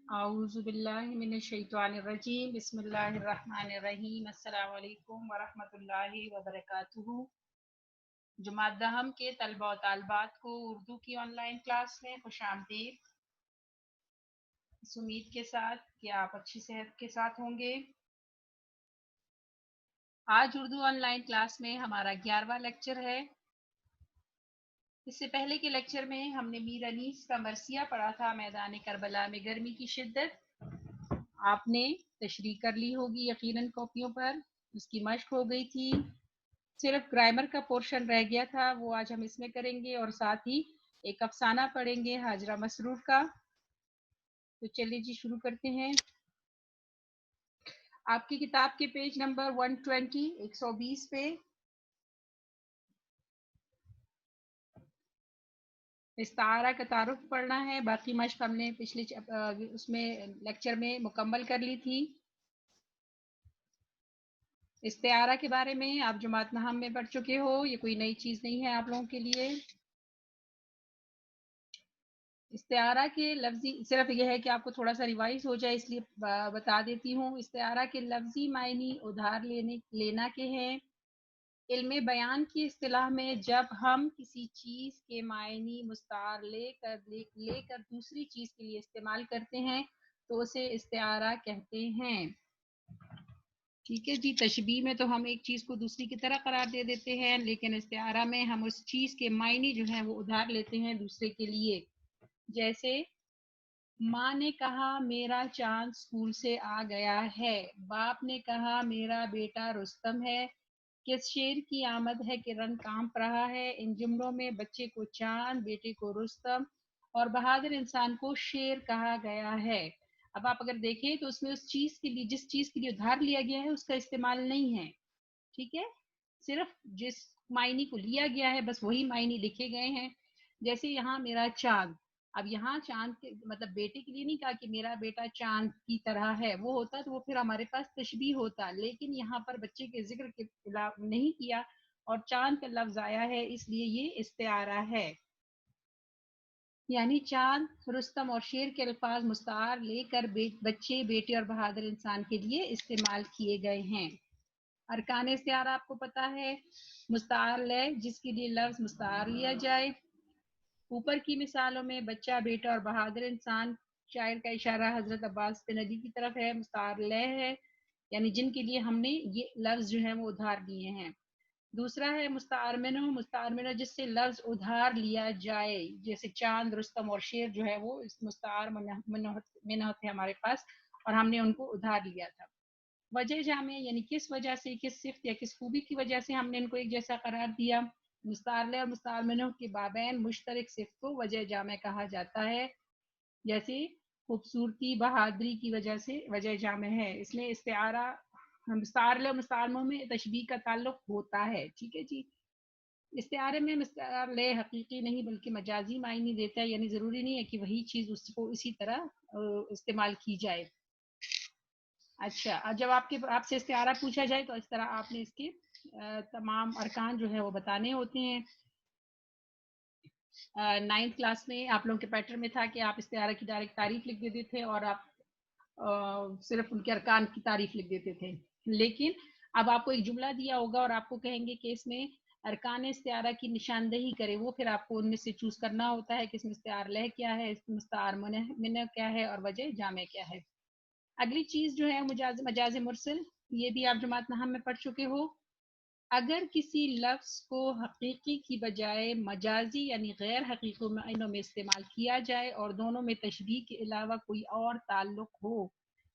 اعوذ باللہ من الشیطان الرجیم بسم اللہ الرحمن الرحیم السلام علیکم ورحمۃ اللہ وبرکاتہ۔ جماعت دہم کے طلباء و طالبات کو اردو کی آن لائن کلاس میں خوش آمدید۔ اس امید کے ساتھ کہ آپ اچھی صحت کے ساتھ ہوں گے۔ آج اردو آن لائن کلاس میں ہمارا 11واں لیکچر ہے۔ اس سے پہلے کے لیکچر میں ہم نے میر انیس کا مرثیہ پڑھا تھا، میدان کربلا میں گرمی کی شدت۔ آپ نے تشریح کر لی ہوگی یقیناً کاپیوں پر، اس کی مشق ہو گئی تھی۔ صرف گرامر کا پورشن رہ گیا تھا، وہ آج ہم اس میں کریں گے، اور ساتھ ہی ایک افسانہ پڑھیں گے حاجرہ مسرور کا۔ تو چلیے جی شروع کرتے ہیں۔ آپ کی کتاب کے پیج نمبر 120 120 پہ استعارہ کا تعارف پڑھنا ہے۔ باقی مشق ہم نے پچھلے اس میں لیکچر میں مکمل کر لی تھی۔ استعارہ کے بارے میں آپ جماعت نہم میں پڑھ چکے ہو، یہ کوئی نئی چیز نہیں ہے آپ لوگوں کے لیے۔ استعارہ کے لفظی صرف یہ ہے کہ آپ کو تھوڑا سا ریوائز ہو جائے، اس لیے بتا دیتی ہوں۔ استعارہ کے لفظی معنی ادھار لینا کے ہیں۔ علم بیان کی اصطلاح میں جب ہم کسی چیز کے معنی مستعار لے کر دوسری چیز کے لیے استعمال کرتے ہیں تو اسے استعارہ کہتے ہیں۔ ٹھیک ہے جی، تشبیہ میں تو ہم ایک چیز کو دوسری کی طرح قرار دے دیتے ہیں، لیکن استعارہ میں ہم اس چیز کے معنی جو ہیں وہ ادھار لیتے ہیں دوسرے کے لیے۔ جیسے ماں نے کہا میرا چاند اسکول سے آ گیا ہے، باپ نے کہا میرا بیٹا رستم ہے۔ کس شیر کی آمد ہے کہ رنگ کانپ رہا ہے؟ ان جملوں میں بچے کو چاند، بیٹے کو رستم اور بہادر انسان کو شیر کہا گیا ہے۔ اب آپ اگر دیکھیں تو اس میں اس چیز کے لیے جس چیز کے لیے ادھار لیا گیا ہے اس کا استعمال نہیں ہے، ٹھیک ہے؟ صرف جس معنی کو لیا گیا ہے بس وہی معنی لکھے گئے ہیں۔ جیسے یہاں میرا چاند، اب یہاں چاند کے مطلب بیٹے کے لیے نہیں کہا کہ میرا بیٹا چاند کی طرح ہے، وہ ہوتا تو وہ پھر ہمارے پاس تشبیہ ہوتا، لیکن یہاں پر بچے کے ذکر کے نہیں کیا اور چاند کا لفظ آیا ہے، اس لیے یہ استعارہ ہے۔ یعنی چاند، رستم اور شیر کے الفاظ مستعار لے کر بچے، بیٹے اور بہادر انسان کے لیے استعمال کیے گئے ہیں۔ ارکان استعارہ آپ کو پتا ہے، مستعار لے جس کے لیے لفظ مستعار لیا جائے۔ اوپر کی مثالوں میں بچہ، بیٹا اور بہادر انسان، شاعر کا اشارہ حضرت عباس بن ندی کی طرف ہے، مستعار لے ہے، یعنی جن کے لیے ہم نے یہ لفظ جو ہیں وہ ادھار لیے ہیں۔ دوسرا ہے مستعار منہ، مستعار منہ جس سے لفظ ادھار لیا جائے، جیسے چاند، رستم اور شیر جو ہے وہ اس مستعار منہ تھے ہمارے پاس اور ہم نے ان کو ادھار لیا تھا۔ وجہ جامع یعنی کس وجہ سے، کس صفت یا کس خوبی کی وجہ سے ہم نے ان کو ایک جیسا قرار دیا۔ مستعار لے اور مستعار منہ کے بابین مشترک صفت کو وجہ جامع کہا جاتا ہے، جیسے خوبصورتی، بہادری کی وجہ سے وجہ جامع ہے۔ اس میں استعارہ مستعار لے اور مستعار منہ میں تشبیہ کا تعلق ہوتا ہے، ٹھیک ہے جی۔ استعارے میں مستعار لے حقیقی نہیں بلکہ مجازی معنی دیتا ہے، یعنی ضروری نہیں ہے کہ وہی چیز اس کو اسی طرح استعمال کی جائے۔ اچھا، جب آپ سے استعارہ پوچھا جائے تو اس طرح آپ نے اس کے تمام ارکان جو ہے وہ بتانے ہوتے ہیں۔ 9th کلاس میں آپ لوگوں کے پیٹرن میں تھا کہ آپ استعارہ کی ڈائریکٹ تعریف لکھ دیتے تھے اور آپ صرف ان کے ارکان کی تعریف لکھ دیتے تھے، لیکن اب آپ کو ایک جملہ دیا ہوگا اور آپ کو کہیں گے کہ اس میں ارکان استعارہ کی نشاندہی کرے، وہ پھر آپ کو ان میں سے چوز کرنا ہوتا ہے کہ اس میں استعار لہ کیا ہے، اس میں مستعار منہ کیا ہے اور وجہ جامع کیا ہے۔ اگلی چیز جو ہے مجاز مرسل، یہ بھی آپ جماعت نہم میں پڑھ چکے ہو۔ اگر کسی لفظ کو حقیقی کی بجائے مجازی یعنی غیر حقیقی معنوں میں استعمال کیا جائے اور دونوں میں تشبیہ کے علاوہ کوئی اور تعلق ہو،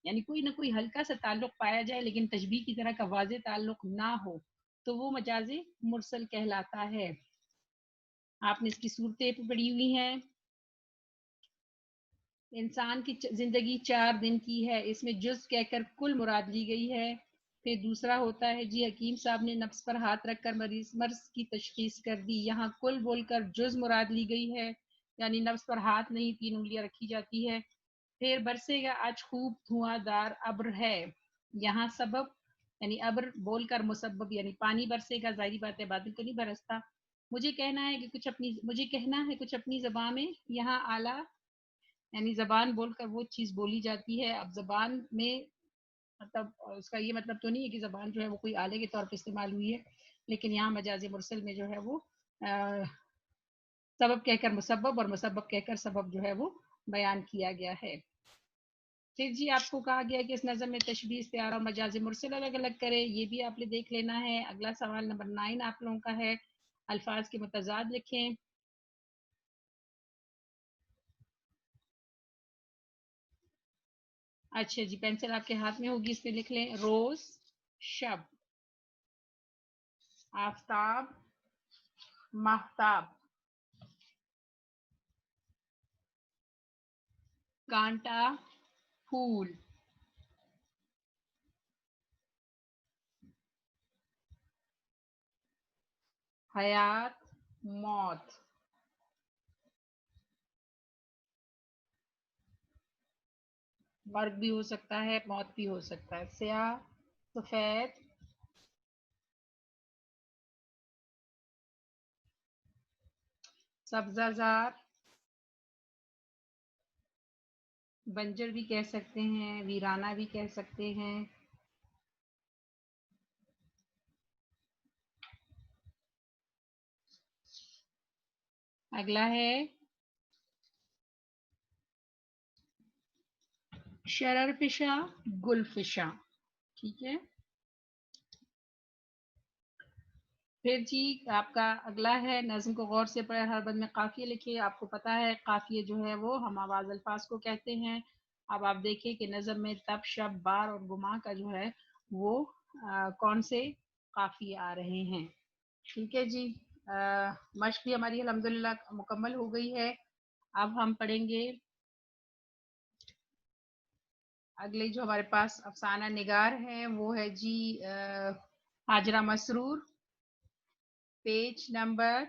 یعنی کوئی نہ کوئی ہلکا سا تعلق پایا جائے لیکن تشبیہ کی طرح کا واضح تعلق نہ ہو، تو وہ مجاز مرسل کہلاتا ہے۔ آپ نے اس کی صورتیں پڑھی ہوئی ہیں۔ انسان کی زندگی 4 دن کی ہے، اس میں جز کہہ کر کل مراد لی گئی ہے۔ پھر دوسرا ہوتا ہے جی حکیم صاحب نے نفس پر ہاتھ رکھ کر مرض کی تشخیص کر دی، یہاں کل بول کر جز مراد لی گئی ہے، یعنی نفس پر ہاتھ نہیں 3 انگلیاں رکھی جاتی ہے۔ پھر برسے گا آج خوب دھواں دار ابر ہے، یہاں سبب یعنی ابر بول کر مسبب یعنی پانی برسے گا، ظاہری بات ہے بادل تو نہیں برستا۔ مجھے کہنا ہے کچھ اپنی زبان میں، یہاں اعلیٰ یعنی زبان بول کر وہ چیز بولی جاتی ہے. اب زبان میں مطلب اس کا یہ مطلب تو نہیں ہے کہ زبان جو ہے وہ کوئی آلے کے طور پہ استعمال ہوئی ہے، لیکن یہاں مجاز مرسل میں جو ہے وہ سبب کہہ کر مسبب اور مسبب کہہ کر سبب جو ہے وہ بیان کیا گیا ہے. پھر جی آپ کو کہا گیا کہ اس نظم میں تشبیہ، استعارہ اور مجاز مرسل الگ الگ کرے، یہ بھی آپ نے دیکھ لینا ہے. اگلا سوال نمبر 9 آپ لوگوں کا ہے، الفاظ کے متضاد لکھیں. اچھا جی، پینسل آپ کے ہاتھ میں ہوگی، اس پہ لکھ لیں روز، شب، آفتاب، ماہتاب، کانٹا، پھول، حیات، موت، مرگ بھی ہو سکتا ہے، موت بھی ہو سکتا ہے. سیاہ، سفید، سبزہ زار، بنجر بھی کہہ سکتے ہیں، ویرانہ بھی کہہ سکتے ہیں. اگلا ہے شرر فشاں، گل فشاں. ٹھیک ہے. پھر جی آپ کا اگلا ہے، نظم کو غور سے پڑھے، ہر بند میں قافیہ لکھے. آپ کو پتا ہے قافیہ جو ہے وہ ہم آواز الفاظ کو کہتے ہیں. اب آپ دیکھیں کہ نظم میں تب، شب، بار اور گما کا جو ہے وہ کون سے قافیے آ رہے ہیں. ٹھیک ہے جی. مشق بھی ہماری الحمدللہ مکمل ہو گئی ہے. اب ہم پڑھیں گے اگلے جو ہمارے پاس افسانہ نگار ہیں وہ ہے جی ہاجرہ مسرور، پیج نمبر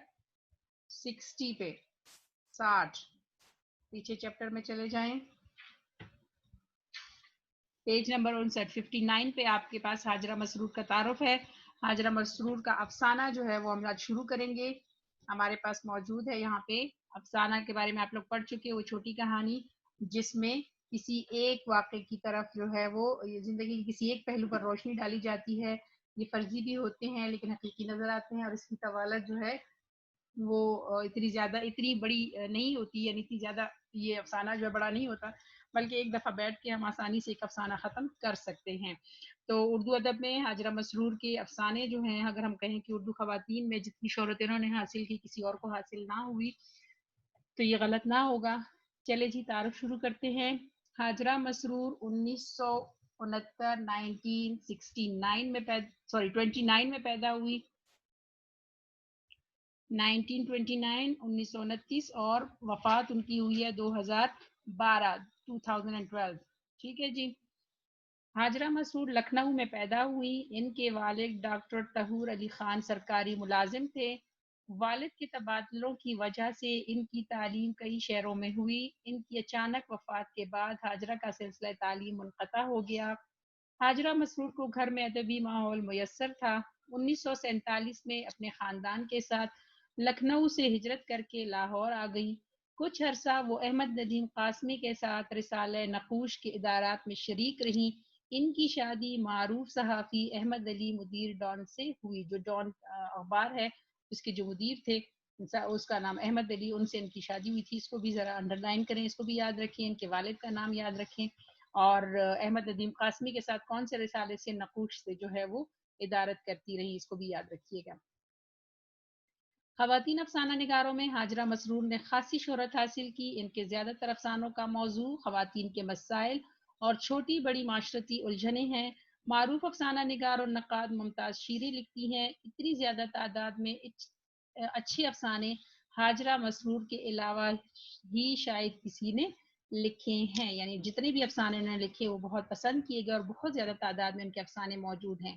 60 پہ، 60 پیچھے چیپٹر میں چلے جائیں. پیج نمبر 59 پہ آپ کے پاس ہاجرہ مسرور کا تعارف ہے. ہاجرہ مسرور کا افسانہ جو ہے وہ ہم آج شروع کریں گے. ہمارے پاس موجود ہے یہاں پہ افسانہ کے بارے میں آپ لوگ پڑھ چکے، وہ چھوٹی کہانی جس میں کسی ایک واقعے کی طرف جو ہے وہ زندگی کی کسی ایک پہلو پر روشنی ڈالی جاتی ہے. یہ فرضی بھی ہوتے ہیں لیکن حقیقی نظر آتے ہیں، اور اس کی طوالت جو ہے وہ اتنی بڑی نہیں ہوتی، یعنی اتنی زیادہ یہ افسانہ جو ہے بڑا نہیں ہوتا، بلکہ ایک دفعہ بیٹھ کے ہم آسانی سے ایک افسانہ ختم کر سکتے ہیں. تو اردو ادب میں ہاجرہ مسرور کے افسانے جو ہیں، اگر ہم کہیں کہ اردو خواتین میں جتنی شہرت انہوں نے حاصل کی کسی اور کو حاصل نہ ہوئی تو یہ غلط نہ ہوگا. چلے جی تعارف شروع کرتے ہیں. ہاجرہ مسرور 1969 میں 29 میں پیدا ہوئی، 1929 اور وفات ان کی ہوئی ہے 2012. ٹھیک ہے جی. ہاجرہ مسرور لکھنؤ میں پیدا ہوئی. ان کے والد ڈاکٹر طہور علی خان سرکاری ملازم تھے. والد کے تبادلوں کی وجہ سے ان کی تعلیم کئی شہروں میں ہوئی. ان کی اچانک وفات کے بعد ہاجرہ کا سلسلہ تعلیم منقطع ہو گیا. ہاجرہ مسرور کو گھر میں ادبی ماحول میسر تھا. 1947 میں اپنے خاندان کے ساتھ لکھنؤ سے ہجرت کر کے لاہور آ گئی. کچھ عرصہ وہ احمد ندیم قاسمی کے ساتھ رسالہ نقوش کے ادارات میں شریک رہیں. ان کی شادی معروف صحافی احمد علی مدیر ڈان سے ہوئی. جو ڈان اخبار ہے اس کے جو مدیر تھے اس کا نام احمد علی، ان سے ان کی شادی ہوئی تھی. اس کو بھی ذرا انڈر لائن کریں، اس کو بھی یاد رکھیں، ان کے والد کا نام یاد رکھیں. اور احمد ندیم قاسمی کے ساتھ کون سے رسالے سے، نقوش سے جو ہے وہ ادارت کرتی رہی، اس کو بھی یاد رکھیے گا. خواتین افسانہ نگاروں میں ہاجرہ مسرور نے خاصی شہرت حاصل کی. ان کے زیادہ تر افسانوں کا موضوع خواتین کے مسائل اور چھوٹی بڑی معاشرتی الجھنیں ہیں. معروف افسانہ نگار اور نقاد ممتاز شیریں لکھتی ہیں. اتنی زیادہ تعداد میں اچھے افسانے ہاجرہ مسرور کے علاوہ ہی شاید کسی نے لکھے ہیں، یعنی جتنے بھی افسانے انہوں نے لکھے وہ بہت پسند کیے گئے اور بہت زیادہ تعداد میں ان کے افسانے موجود ہیں.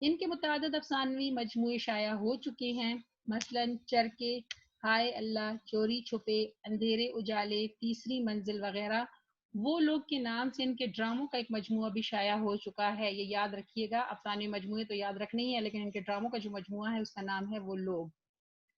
ان کے متعدد افسانوی مجموعے شائع ہو چکے ہیں، مثلاً چرکے، ہائے اللہ، چوری چھپے، اندھیرے اجالے، تیسری منزل وغیرہ. وہ لوگ کے نام سے ان کے ڈراموں کا ایک مجموعہ بھی شائع ہو چکا ہے. یہ یاد رکھیے گا، افسانے مجموعے تو یاد رکھنے ہی ہے لیکن ان کے ڈراموں کا جو مجموعہ ہے اس کا نام ہے وہ لوگ.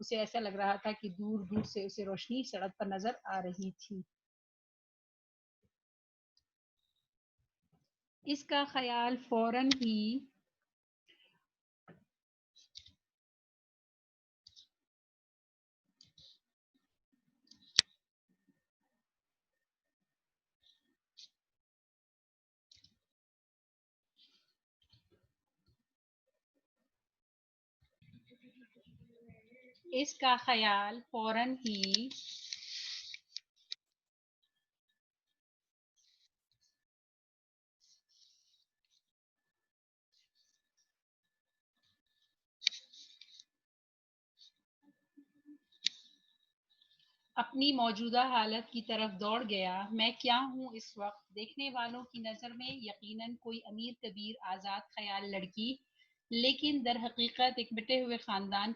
اسے ایسا لگ رہا تھا کہ دور دور سے اسے روشنی سڑک پر نظر آ رہی تھی۔ اس کا خیال فوراً ہی اس کا خیال فوراً ہی اپنی موجودہ حالت کی طرف دوڑ گیا۔ میں کیا ہوں اس وقت؟ دیکھنے والوں کی نظر میں یقیناً کوئی امیر کبیر آزاد خیال لڑکی، لیکن در حقیقت ایک مٹے ہوئے خاندان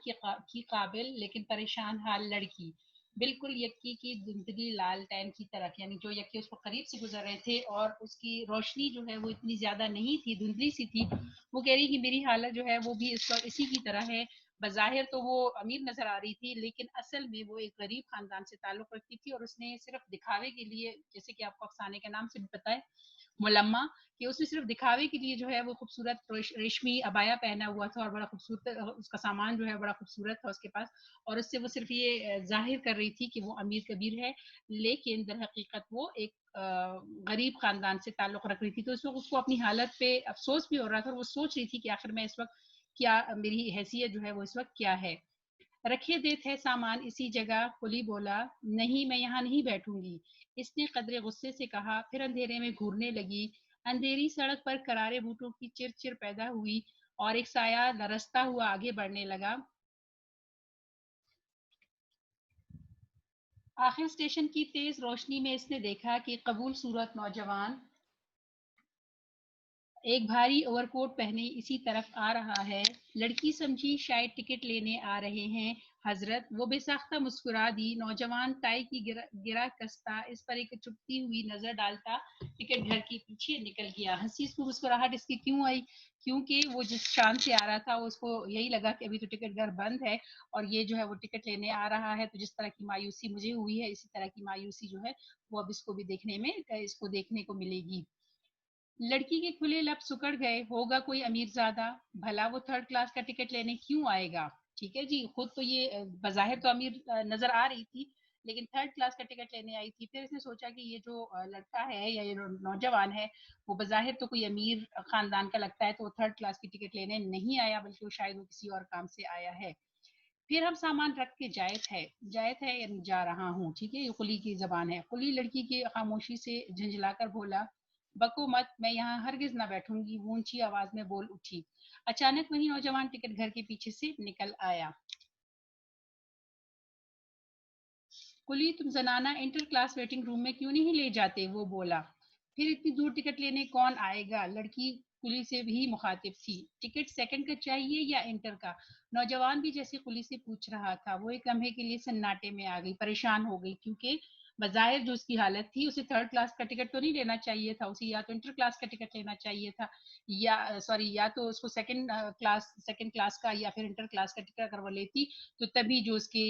کی قابل لیکن پریشان حال لڑکی، بالکل یکی کی دھندلی لالٹین کی طرف، یعنی جو یکی اس کو قریب سے گزر رہے تھے اور اس کی روشنی جو ہے وہ اتنی زیادہ نہیں تھی، دھندلی سی تھی۔ وہ کہہ رہی کہ میری حالت جو ہے وہ بھی اس وقت اسی کی طرح ہے۔ بظاہر تو وہ امیر نظر آ رہی تھی، لیکن اصل میں وہ ایک غریب خاندان سے تعلق رکھتی تھی، اور اس نے صرف دکھاوے کے لیے، جیسے کہ آپ کو افسانے کے نام سے بھی پتہ ہے ملمہ، کہ اس نے صرف دکھاوے کے لیے جو ہے وہ خوبصورت ریشمی عبایا پہنا ہوا تھا، اور بڑا خوبصورت اس کا سامان جو ہے بڑا خوبصورت تھا اس کے پاس، اور اس سے وہ صرف یہ ظاہر کر رہی تھی کہ وہ امیر کبیر ہے، لیکن در حقیقت وہ ایک غریب خاندان سے تعلق رکھ رہی تھی۔ تو اس وقت اس کو اپنی حالت پہ افسوس بھی ہو رہا تھا، اور وہ سوچ رہی تھی کہ آخر میں اس وقت کیا میری حیثیت جو ہے وہ اس وقت کیا ہے۔ رکھے دے تھے سامان اسی جگہ، کلی بولا، نہیں میں یہاں نہیں بیٹھوں گی، اس نے قدرے غصے سے کہا، پھر اندھیرے میں گھورنے لگی۔ اندھیری سڑک پر کرارے بوٹوں کی چر چر پیدا ہوئی اور ایک سایہ لرزتا ہوا آگے بڑھنے لگا۔ آخر اسٹیشن کی تیز روشنی میں اس نے دیکھا کہ قبول صورت نوجوان ایک بھاری اوور کوٹ پہنے اسی طرف آ رہا ہے۔ لڑکی سمجھی شاید ٹکٹ لینے آ رہے ہیں حضرت۔ وہ بے ساختہ مسکرا دی۔ نوجوان ٹائی کی گرا کستا اس پر ایک چپتی ہوئی نظر ڈالتا ٹکٹ گھر کے پیچھے نکل گیا۔ ہنسی اس کو مسکراہٹ اس کی کیوں آئی؟ کیونکہ وہ جس شان سے آ رہا تھا اس کو یہی لگا کہ ابھی تو ٹکٹ گھر بند ہے، اور یہ جو ہے وہ ٹکٹ لینے آ رہا ہے، تو جس طرح کی مایوسی مجھے ہوئی ہے اسی طرح کی مایوسی جو ہے وہ اب اس کو بھی دیکھنے میں اس کو دیکھنے کو ملے گی۔ لڑکی کے کھلے لب سکڑ گئے۔ ہوگا کوئی امیر زادہ، بھلا وہ تھرڈ کلاس کا ٹکٹ لینے کیوں آئے گا؟ ٹھیک ہے جی، خود تو یہ بظاہر تو امیر نظر آ رہی تھی، لیکن تھرڈ کلاس کا ٹکٹ لینے آئی تھی۔ پھر اس نے سوچا کہ یہ جو لڑکا ہے یا یہ نوجوان ہے وہ بظاہر تو کوئی امیر خاندان کا لگتا ہے، تو وہ تھرڈ کلاس کی ٹکٹ لینے نہیں آیا، بلکہ وہ شاید وہ کسی اور کام سے آیا ہے۔ پھر ہم سامان رکھ کے جایت ہے یعنی جا رہا ہوں، ٹھیک ہے، یہ قلی کی زبان ہے۔ قلی لڑکی کی خاموشی سے جھنجھلا کر بولا، بکو مت، میں یہاں ہرگز نہ بیٹھوں گی، وہ اونچی آواز میں بول اٹھی۔ اچانک وہی نوجوان ٹکٹ گھر کے پیچھے سے نکل آیا۔ قلی، تم زنانہ انٹر کلاس ویٹنگ روم میں کیوں نہیں لے جاتے؟ وہ بولا۔ پھر اتنی دور ٹکٹ لینے کون آئے گا؟ لڑکی قلی سے بھی مخاطب تھی۔ ٹکٹ سیکنڈ کا چاہیے یا انٹر کا؟ نوجوان بھی جیسے قلی سے پوچھ رہا تھا۔ وہ ایک لمحے کے لیے سناٹے میں آ گئی، پریشان ہو گئی، کیونکہ بظاہر جو اس کی حالت تھی اسے تھرڈ کلاس کا ٹکٹ تو نہیں لینا چاہیے تھا، اسے یا تو انٹر کلاس کا ٹکٹ لینا چاہیے تھا، یا یا تو اس کو سیکنڈ کلاس کا یا پھر انٹر کلاس کا ٹکٹ اگر وہ لیتی تو تبھی جو اس کی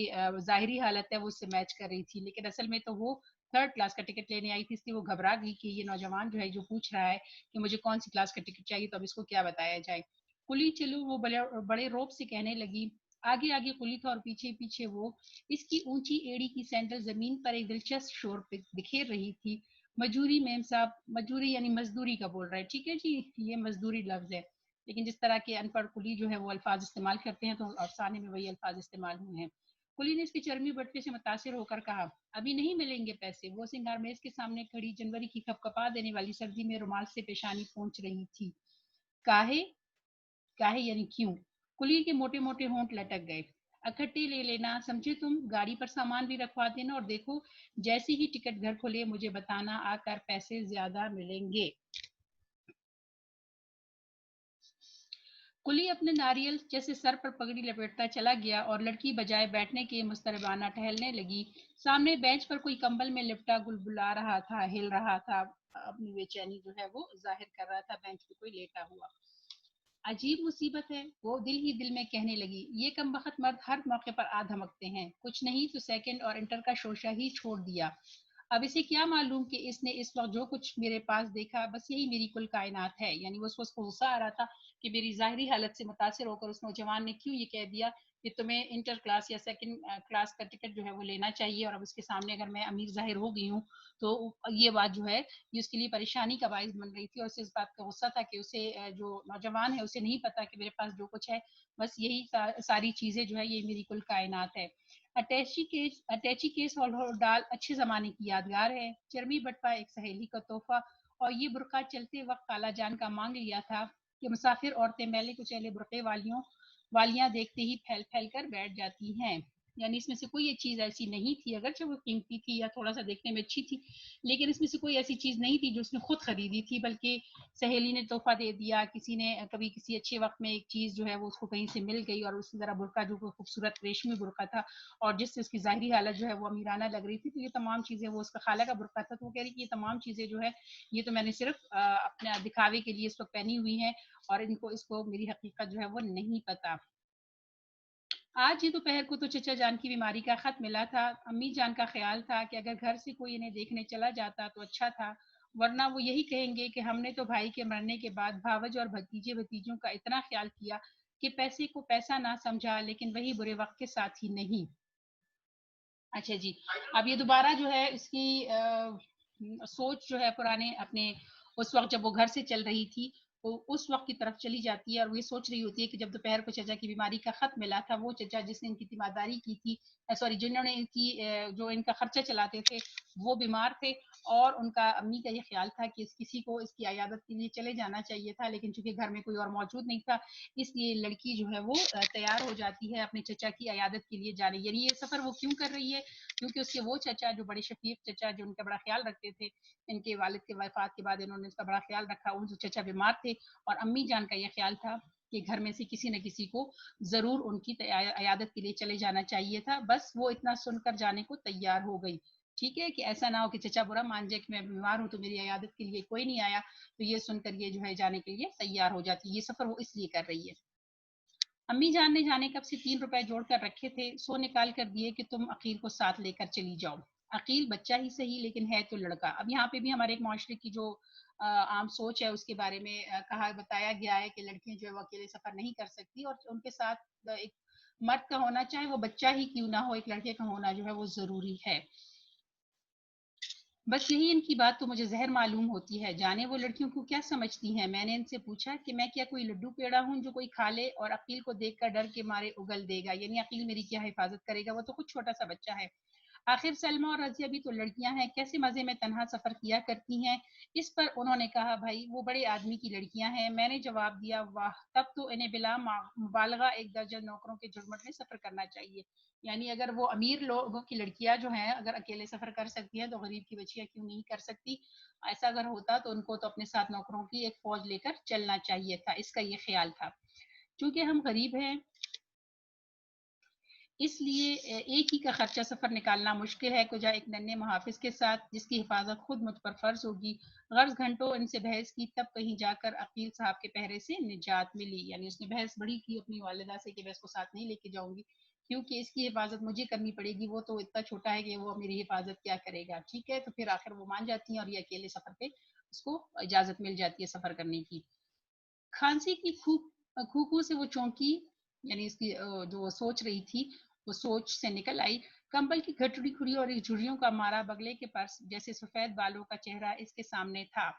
ظاہری حالت ہے وہ اس سے میچ کر رہی تھی، لیکن اصل میں تو وہ تھرڈ کلاس کا ٹکٹ لینے آئی تھی، اس لیے وہ گھبرا گئی کہ یہ نوجوان جو ہے جو پوچھ رہا ہے کہ مجھے کون سی کلاس کا ٹکٹ چاہیے، تو اب اس کو کیا بتایا جائے۔ کلی چلو، وہ بڑے روب سے کہنے لگی۔ آگے آگے کلی تھا اور پیچھے پیچھے وہ۔ اس کی اونچی ایڑی کی سینڈل زمین پر ایک دلچسپ شور بکھیر رہی تھی۔ مجوری میم صاحب، مجوری یعنی مزدوری کا بول رہا ہے، ٹھیک ہے جی، یہ مزدوری لفظ ہے، لیکن جس طرح کے ان پڑھ کلی جو ہے وہ الفاظ استعمال کرتے ہیں تو افسانے میں وہی الفاظ استعمال ہوئے ہیں۔ کلی نے اس کے چرمی بٹوے سے متاثر ہو کر کہا، ابھی نہیں ملیں گے پیسے؟ وہ سنگار میز کے سامنے کھڑی جنوری کی کھپ کپا دینے والی سردی میں رومال سے پیشانی پونچھ رہی تھی۔ کاہے؟ کاہے یعنی کیوں؟ کلی کے موٹے موٹے ہونٹ لٹک گئے۔ اکٹھے لے لینا، سمجھے تم؟ گاڑی پر سامان بھی رکھوا دینا، اور دیکھو جیسے ہی ٹکٹ گھر کھلے مجھے بتانا، آ کر پیسے زیادہ ملیں گے۔ کلی اپنے ناریل جیسے سر پر پگڑی لپیٹتا چلا گیا اور لڑکی بجائے بیٹھنے کے مستربانہ ٹہلنے لگی۔ سامنے بینچ پر کوئی کمبل میں لپٹا گلبلا رہا تھا، ہل رہا تھا، اپنی بے چینی جو ہے وہ ظاہر کر رہا تھا، بینچ پہ کوئی لیٹا ہوا۔ عجیب مصیبت ہے، وہ دل ہی دل میں کہنے لگی، یہ کمبخت مرد ہر موقع پر آ دھمکتے ہیں، کچھ نہیں تو سیکنڈ اور انٹر کا شوشہ ہی چھوڑ دیا۔ اب اسے کیا معلوم کہ اس نے اس وقت جو کچھ میرے پاس دیکھا بس یہی میری کل کائنات ہے۔ یعنی وہ اس کو غصہ آ رہا تھا کہ میری ظاہری حالت سے متاثر ہو کر اس نوجوان نے کیوں یہ کہہ دیا کہ تمہیں انٹر کلاس یا سیکنڈ کلاس کا ٹکٹ جو ہے وہ لینا چاہیے، اور اب اس کے سامنے اگر میں امیر ظاہر ہو گئی ہوں تو یہ بات جو ہے یہ اس کے لیے پریشانی کا باعث بن رہی تھی، اور اسے اس بات کا غصہ تھا کہ اسے جو نوجوان ہے اسے نہیں پتا کہ میرے پاس جو کچھ ہے بس یہی ساری چیزیں جو ہے یہ میری کل کائنات ہے۔ اٹیچی کیس ڈال اچھے زمانے کی یادگار ہے، چرمی بٹوا ایک سہیلی کا تحفہ، اور یہ برقع چلتے وقت خالہ جان کا مانگ لیا تھا کہ مسافر عورتیں میلے کچیلے برقعے والیاں دیکھتے ہی پھیل پھیل کر بیٹھ جاتی ہیں۔ یعنی اس میں سے کوئی ایک چیز ایسی نہیں تھی، اگرچہ وہ قیمتی تھی یا تھوڑا سا دیکھنے میں اچھی تھی، لیکن اس میں سے کوئی ایسی چیز نہیں تھی جو اس نے خود خریدی تھی، بلکہ سہیلی نے تحفہ دے دیا، کسی نے کبھی کسی اچھے وقت میں ایک چیز جو ہے وہ اس کو کہیں سے مل گئی، اور اسی طرح برقع جو خوبصورت ریشمی برقع تھا اور جس سے اس کی ظاہری حالت جو ہے وہ امیرانہ لگ رہی تھی، تو یہ تمام چیزیں، وہ اس کا خالہ کا برقع تھا تو وہ کہہ رہی کہ یہ تمام چیزیں جو ہے یہ تو میں نے صرف اپنے دکھاوے کے لیے اس کو پہنی ہوئی ہیں، اور اس کو میری حقیقت جو ہے وہ نہیں پتا۔ آج ہی دوپہر کو تو چچا جان کی بیماری کا خط ملا تھا، امی جان کا خیال تھا کہ اگر گھر سے کوئی انہیں دیکھنے چلا جاتا تو اچھا تھا، ورنہ وہ یہی کہیں گے کہ ہم نے تو بھائی کے مرنے کے بعد بھاوج اور بھتیجے بھتیجوں کا اتنا خیال کیا کہ پیسے کو پیسہ نہ سمجھا، لیکن وہی برے وقت کے ساتھ ہی نہیں۔ اچھا جی، اب یہ دوبارہ جو ہے اس کی سوچ جو ہے پرانے اپنے اس وقت جب وہ گھر سے چل رہی تھی تو اس وقت کی طرف چلی جاتی ہے، اور وہ یہ سوچ رہی ہوتی ہے کہ جب دوپہر کو چچا کی بیماری کا خط ملا تھا، وہ چچا جس نے ان کی تیمارداری کی تھی، سوری جنہوں نے ان کی جو ان کا خرچہ چلاتے تھے وہ بیمار تھے، اور ان کا امی کا یہ خیال تھا کہ کسی کو اس کی عیادت کے لیے چلے جانا چاہیے تھا، لیکن چونکہ گھر میں کوئی اور موجود نہیں تھا اس لیے لڑکی جو ہے وہ تیار ہو جاتی ہے اپنے چچا کی عیادت کے لیے جانے۔ یعنی یہ سفر وہ کیوں کر رہی ہے؟ کیونکہ اس کے وہ چچا جو بڑے شفیق چچا جو ان کا بڑا خیال رکھتے تھے، ان کے والد کے وفات کے بعد انہوں نے اس کا بڑا خیال رکھا، ان چچا بیمار تھے، اور امی جان کا یہ خیال تھا کہ گھر میں سے کسی نہ کسی کو ضرور ان کی عیادت کے لیے چلے جانا چاہیے تھا۔ بس وہ اتنا سن کر جانے کو تیار ہو گئی، ٹھیک ہے، کہ ایسا نہ ہو کہ چچا برا مان جائے کہ میں بیمار ہوں تو میری عیادت کے لیے کوئی نہیں آیا، تو یہ سن کر یہ جو ہے جانے کے لیے تیار ہو جاتی۔ یہ سفر وہ اس لیے کر رہی ہے۔ امی جان نے جانے کب سے 3 روپے جوڑ کر رکھے تھے، سو نکال کر دیے کہ تم عقیل کو ساتھ لے کر چلی جاؤ۔ عقیل بچہ ہی صحیح لیکن ہے تو لڑکا۔ اب یہاں پہ بھی ہمارے ایک معاشرے کی جو عام سوچ ہے اس کے بارے میں بتایا گیا ہے کہ لڑکیاں جو ہے وہ اکیلے سفر نہیں کر سکتی، اور ان کے ساتھ ایک مرد کا ہونا، چاہے وہ بچہ ہی کیوں نہ ہو، ایک لڑکے کا ہونا جو ہے وہ ضروری ہے۔ بس یہی ان کی بات تو مجھے زہر معلوم ہوتی ہے، جانے وہ لڑکیوں کو کیا سمجھتی ہیں۔ میں نے ان سے پوچھا کہ میں کیا کوئی لڈو پیڑا ہوں جو کوئی کھا لے اور عقیل کو دیکھ کر ڈر کے مارے اگل دے گا، یعنی عقیل میری کیا حفاظت کرے گا، وہ تو خود چھوٹا سا بچہ ہے۔ آخر سلمہ اور رضیہ بھی تو لڑکیاں ہیں، کیسے مزے میں تنہا سفر کیا کرتی ہیں۔ اس پر انہوں نے کہا بھائی وہ بڑے آدمی کی لڑکیاں ہیں۔ میں نے جواب دیا واہ، تب تو انہیں بلا مبالغہ 1 درجن نوکروں کے جھرمٹ میں سفر کرنا چاہیے۔ یعنی اگر وہ امیر لوگوں کی لڑکیاں جو ہیں اگر اکیلے سفر کر سکتی ہیں تو غریب کی بچیاں کیوں نہیں کر سکتی؟ ایسا اگر ہوتا تو ان کو تو اپنے ساتھ نوکروں کی ایک فوج لے کر چلنا چاہیے تھا، اس کا یہ خیال تھا۔ چونکہ ہم غریب ہیں اس لیے ایک ہی کا خرچہ سفر نکالنا مشکل ہے، کجا ایک ننھے محافظ کے ساتھ جس کی حفاظت خود مجھ پر فرض ہوگی۔ غرض گھنٹوں ان سے بحث کی، تب کہیں جا کر عقیل صاحب کے پہرے سے نجات ملی۔ یعنی اس نے بحث بڑی کی اپنی والدہ سے کہ میں اس کو ساتھ نہیں لے کے جاؤں گی کیونکہ اس کی حفاظت مجھے کرنی پڑے گی، وہ تو اتنا چھوٹا ہے کہ وہ میری حفاظت کیا کرے گا، ٹھیک ہے۔ تو پھر آخر وہ مان جاتی ہیں اور یہ اکیلے سفر پہ اس کو اجازت مل جاتی ہے سفر کرنے کی۔ کھانسی کی کھوکھو سے وہ چونکی، یعنی اس کی جو وہ سوچ رہی تھی وہ سوچ سے نکل آئی۔ کمبل کی گھٹڑی کھڑی اور ایک جھریوں کا مارا بگلے کے پاس جیسے سفید بالوں کا چہرہ اس کے سامنے تھا۔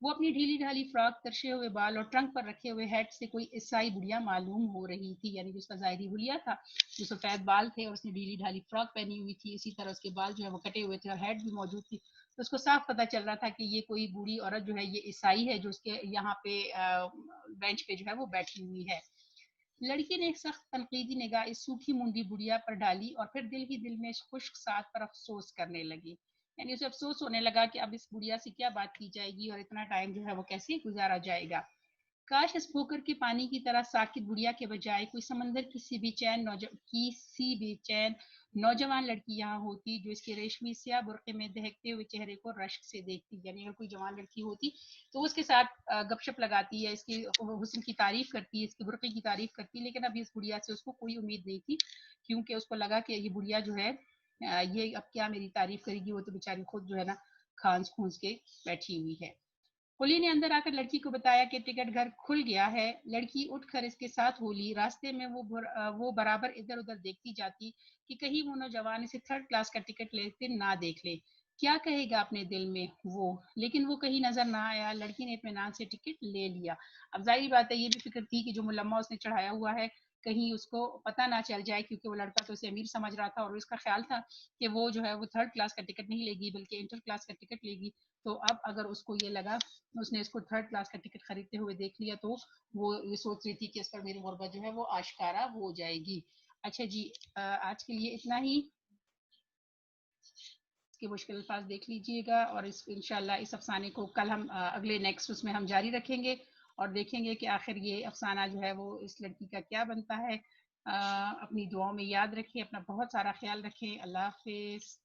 وہ اپنی ڈھیلی ڈھالی فراک، ترشے ہوئے بال اور ٹرنک پر رکھے ہوئے ہیٹ سے کوئی عیسائی بڑھیا معلوم ہو رہی تھی۔ یعنی جو اس کا ظاہری حلیہ تھا جو سفید بال تھے اور اس نے ڈھیلی ڈھالی فراک پہنی ہوئی تھی، اسی طرح اس کے بال جو ہے وہ کٹے ہوئے تھے اور ہیٹ بھی موجود تھی، تو اس کو صاف پتہ چل رہا تھا کہ یہ کوئی بوڑھی عورت جو ہے یہ عیسائی ہے جو اس کے یہاں پہ بینچ پہ جو ہے وہ بیٹھی ہوئی ہے۔ لڑکی نے ایک سخت تنقیدی نگاہ اس سوکھی مونڈی بڑھیا پر ڈالی اور پھر دل ہی دل میں خشک سات پر افسوس کرنے لگی۔ یعنی اسے افسوس ہونے لگا کہ اب اس بڑھیا سے کیا بات کی جائے گی اور اتنا ٹائم جو ہے وہ کیسے گزارا جائے گا۔ کاش اس پھوکر کے پانی کی طرح ساکت بڑھیا کے بجائے کوئی سمندر کی سی بے چین نوجوان لڑکی یہاں ہوتی جو اس کے ریشمی سیاہ برقعے میں دہکتے ہوئے چہرے کو رشک سے دیکھتی، یعنی اگر کوئی جوان لڑکی ہوتی تو اس کے ساتھ گپ شپ لگاتی ہے، اس کی حسن کی تعریف کرتی ہے، اس کے برقعے کی تعریف کرتی، لیکن اب اس بڑھیا سے اس کو کوئی امید نہیں تھی، کیونکہ اس کو لگا کہ یہ بڑھیا جو ہے یہ اب کیا میری تعریف کرے گی، وہ تو بیچاری خود جو ہے نا کھانس کھونس کے بیٹھی ہوئی ہے۔ کلی نے اندر آ کر لڑکی کو بتایا کہ ٹکٹ گھر کھل گیا ہے۔ لڑکی اٹھ کر اس کے ساتھ بولی، راستے میں وہ برابر ادھر ادھر دیکھتی جاتی کہ کہیں وہ نوجوان اسے تھرڈ کلاس کا ٹکٹ لیتے نہ دیکھ لے، کیا کہے گا اپنے دل میں وہ، لیکن وہ کہیں نظر نہ آیا۔ لڑکی نے اطمینان سے ٹکٹ لے لیا۔ اب ظاہری بات ہے یہ بھی فکر تھی کہ جو ملمہ اس نے چڑھایا ہوا ہے کہیں اس کو پتہ نہ چل جائے، کیونکہ وہ لڑکا تو اسے امیر سمجھ رہا تھا اور اس کا خیال تھا کہ وہ جو ہے وہ تھرڈ کلاس کا ٹکٹ نہیں لے گی بلکہ انٹر کلاس کا ٹکٹ لے گی۔ تو اب اگر اس کو یہ لگا، اس نے اس کو تھرڈ کلاس کا ٹکٹ خریدتے ہوئے دیکھ لیا، تو وہ یہ سوچ رہی تھی کہ اس پر میری غربت جو ہے وہ آشکارا ہو جائے گی۔ اچھا جی، آج کے لیے اتنا ہی۔ اس کے مشکل الفاظ دیکھ لیجئے گا، اور انشاءاللہ اس افسانے کو کل ہم اگلے نیکسٹ اس میں ہم جاری رکھیں گے اور دیکھیں گے کہ آخر یہ افسانہ جو ہے وہ اس لڑکی کا کیا بنتا ہے۔ اپنی دعاؤں میں یاد رکھیں، اپنا بہت سارا خیال رکھیں۔ اللہ حافظ۔